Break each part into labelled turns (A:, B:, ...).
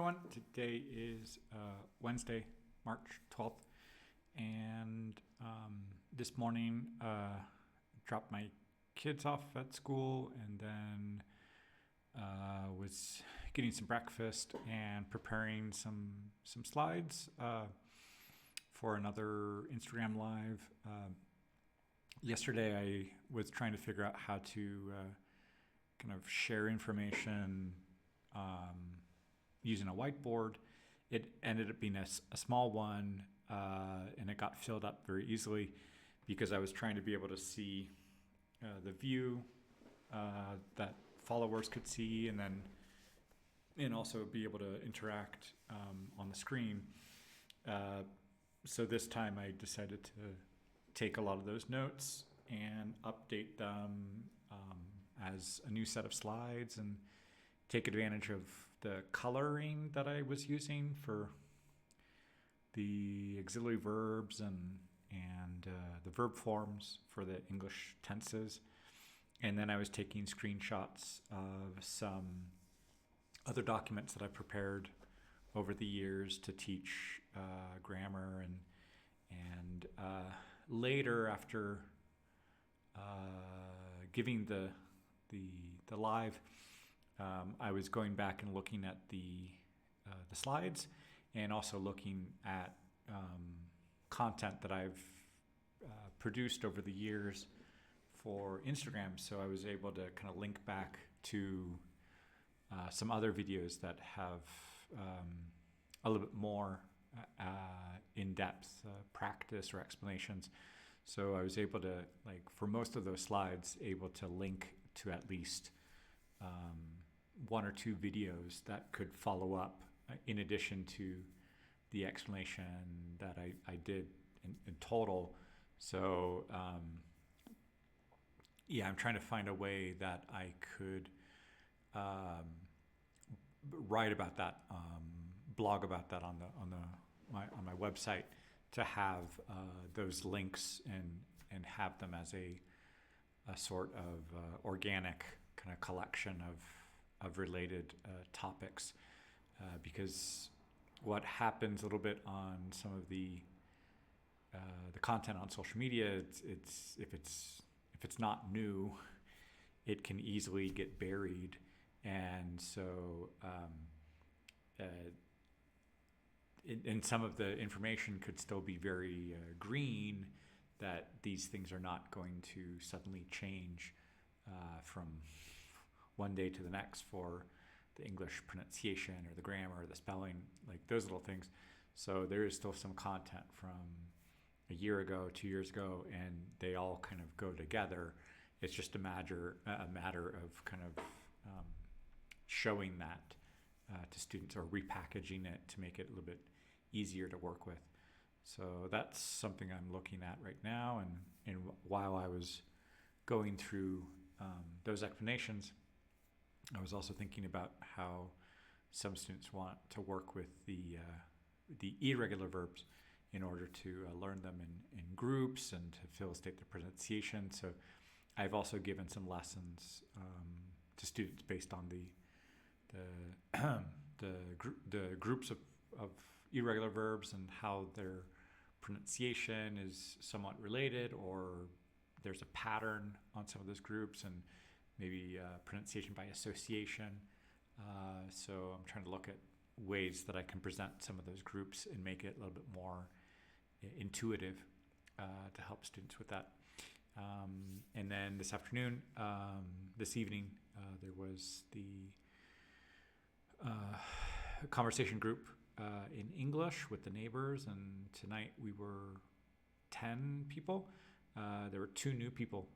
A: everyone. Today is Wednesday, March 12th, and this morning dropped my kids off at school and then was getting some breakfast and preparing some slides for another Instagram Live. Yesterday I was trying to figure out how to kind of share information using a whiteboard. It ended up being a small one, and it got filled up very easily because I was trying to be able to see the view that followers could see, and also be able to interact on the screen. So this time I decided to take a lot of those notes and update them as a new set of slides and take advantage of the coloring that I was using for the auxiliary verbs and the verb forms for the English tenses. And then I was taking screenshots of some other documents that I prepared over the years to teach grammar, and later, after giving the live, I was going back and looking at the slides, and also looking at content that I've produced over the years for Instagram. So I was able to kind of link back to some other videos that have a little bit more in-depth practice or explanations. So I was able to, for most of those slides, able to link to at least one or two videos that could follow up in addition to the explanation that I did in total. So I'm trying to find a way that I could write about that, blog about that on my website, to have those links and have them as a sort of organic kind of collection of related topics, because what happens a little bit on some of the content on social media, it's if it's not new, it can easily get buried, and so and some of the information could still be very green, that these things are not going to suddenly change from one day to the next for the English pronunciation or the grammar or the spelling, like those little things. So there is still some content from a year ago, 2 years ago, and they all kind of go together. It's just a matter of kind of showing that to students, or repackaging it to make it a little bit easier to work with. So that's something I'm looking at right now. And while I was going through those explanations, I was also thinking about how some students want to work with the irregular verbs in order to learn them in groups and to facilitate their pronunciation. So I've also given some lessons to students based on the groups of irregular verbs and how their pronunciation is somewhat related, or there's a pattern on some of those groups, and maybe pronunciation by association. So I'm trying to look at ways that I can present some of those groups and make it a little bit more intuitive to help students with that. And then this evening, there was the conversation group in English with the neighbors, and tonight we were 10 people. There were 2 new people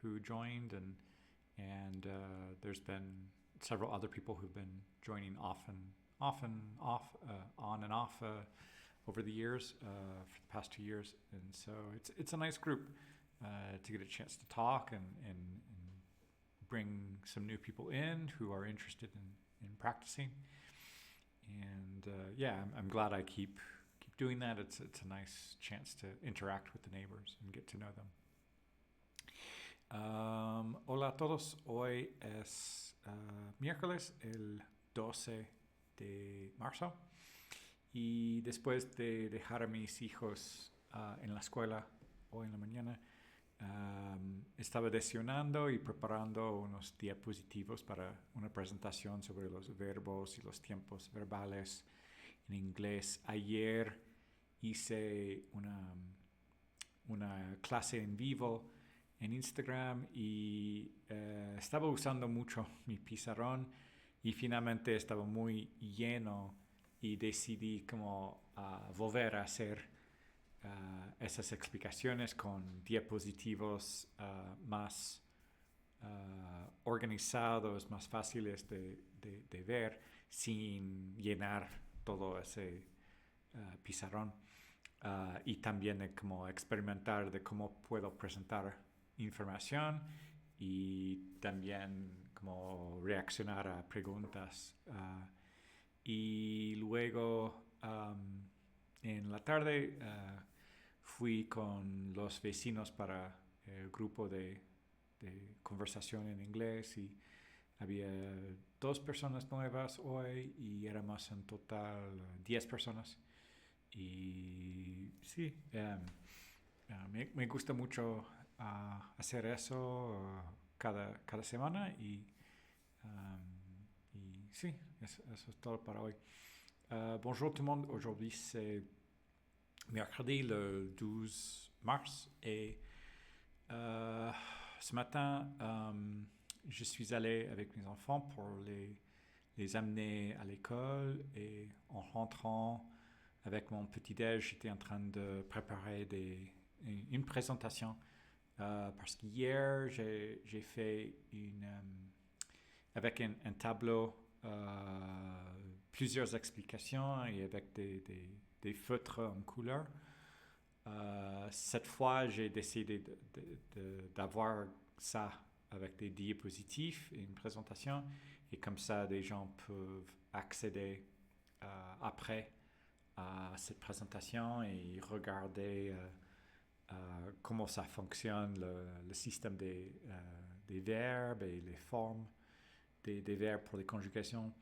A: who joined, and there's been several other people who've been joining on and off over the years, for the past 2 years. And so it's a nice group to get a chance to talk and bring some new people in who are interested in practicing. And I'm glad I keep doing that. It's a nice chance to interact with the neighbors and get to know them. Hola a todos. Hoy es miércoles, el 12 de marzo. Y después de dejar a mis hijos en la escuela hoy en la mañana, estaba desayunando y preparando unos diapositivos para una presentación sobre los verbos y los tiempos verbales en inglés. Ayer hice una clase en vivo en Instagram y estaba usando mucho mi pizarrón y finalmente estaba muy lleno y decidí como volver a hacer esas explicaciones con diapositivos más organizados, más fáciles de ver, sin llenar todo ese pizarrón. Y también de como experimentar de cómo puedo presentar información y también como reaccionar a preguntas. Y luego en la tarde fui con los vecinos para el grupo de conversación en inglés y había 2 personas nuevas hoy y éramos en total 10 personas. Y sí, me gusta mucho hacer eso cada semana y sí, eso es todo para hoy. Bonjour tout le monde, aujourd'hui c'est mercredi le 12 mars et ce matin je suis allé avec mes enfants pour les amener à l'école et en rentrant avec mon petit-déj, j'étais en train de préparer une présentation parce qu'hier, j'ai fait avec un tableau plusieurs explications et avec des feutres en couleur. Cette fois, j'ai décidé d'avoir ça avec des diapositives et une présentation et comme ça, des gens peuvent accéder après à cette présentation et regarder comment ça fonctionne, le système des verbes et les formes des verbes pour les conjugations.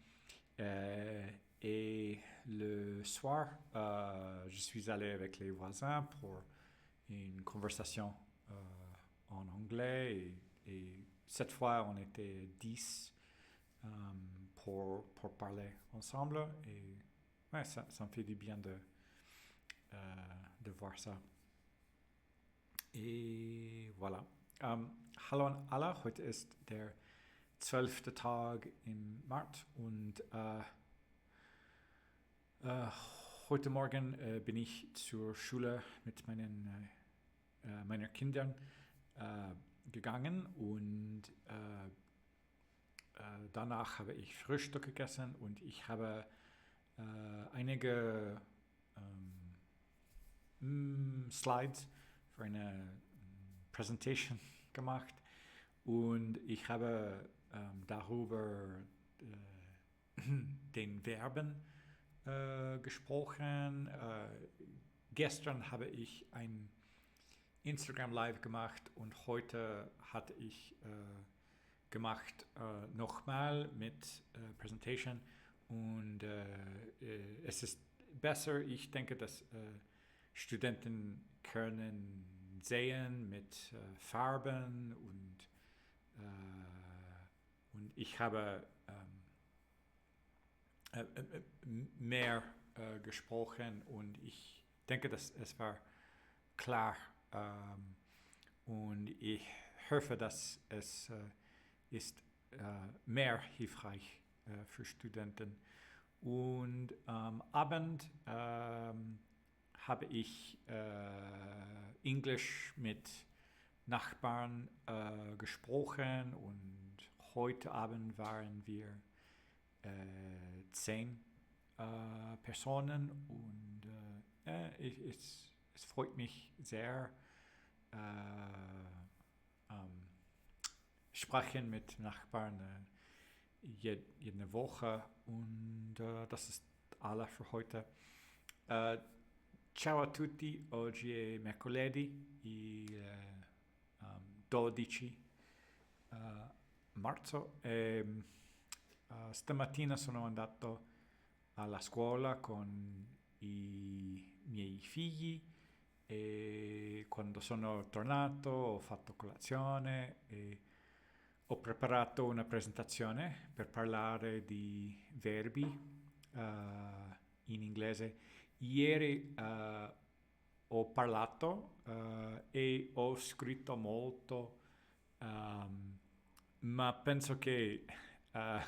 A: Et le soir, je suis allé avec les voisins pour une conversation en anglais et cette fois on était 10 pour parler ensemble et ouais, ça me fait du bien de voir ça. Et voilà. Hallo an alle, heute ist der 12. Tag im März und heute Morgen bin ich zur Schule mit meinen Kindern gegangen und danach habe ich Frühstück gegessen und ich habe einige Slides für eine Presentation gemacht und ich habe darüber den Verben gesprochen. Gestern habe ich ein Instagram Live gemacht und heute hatte ich gemacht nochmal mit Presentation und es ist besser. Ich denke, dass Studenten können sehen mit Farben und ich habe mehr gesprochen und ich denke, dass es war klar und ich hoffe, dass es ist mehr hilfreich für Studenten. Und am Abend habe ich Englisch mit Nachbarn gesprochen und heute Abend waren wir 10 Personen und es freut mich sehr, sprechen mit Nachbarn jede Woche und das ist alles für heute. Ciao a tutti, oggi è mercoledì il 12 marzo e stamattina sono andato alla scuola con i miei figli e quando sono tornato ho fatto colazione e ho preparato una presentazione per parlare di verbi in inglese. Ieri ho parlato e ho scritto molto, ma penso che eh,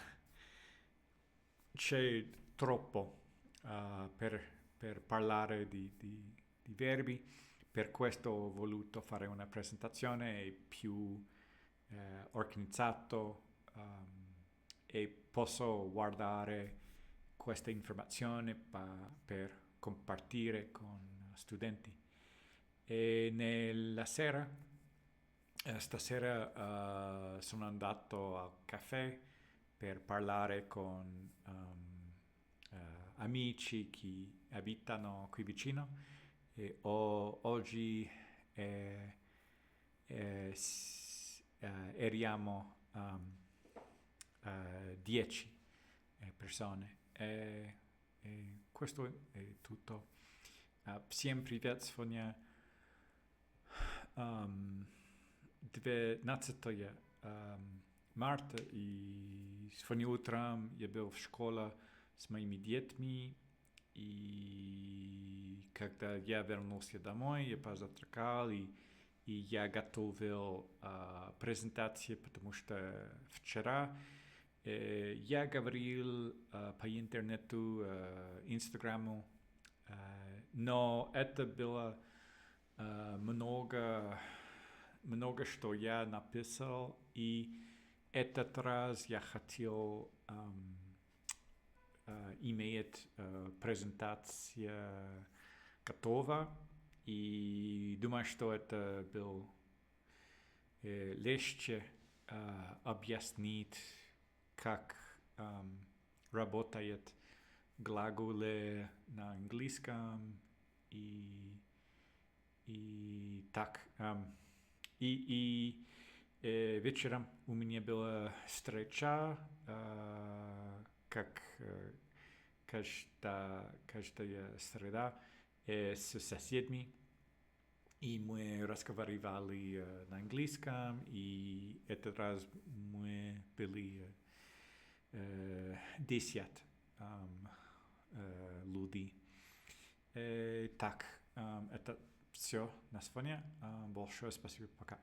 A: c'è troppo per parlare di verbi, per questo ho voluto fare una presentazione più organizzato e posso guardare questa informazione per compartire con studenti. E nella sera, stasera sono andato al caffè per parlare con amici che abitano qui vicino e oggi eriamo 10 persone e questo è tutto. Всем привет! Сегодня 19 марта, и сегодня утром я был в школе с моими детьми, и когда я вернулся домой, я позавтракал, и я готовил презентацию, потому что вчера я говорил по интернету, Инстаграму, но это было много что я написал, и этот раз я хотел иметь презентация готова, и думаю, что это был легче объяснить, как работает глаголы на английском и так. И вечером у меня была встреча, как каждая среда, с соседями. И мы разговаривали на английском, и этот раз мы были 10 людей. Так, это все на сегодня. Большое спасибо, пока.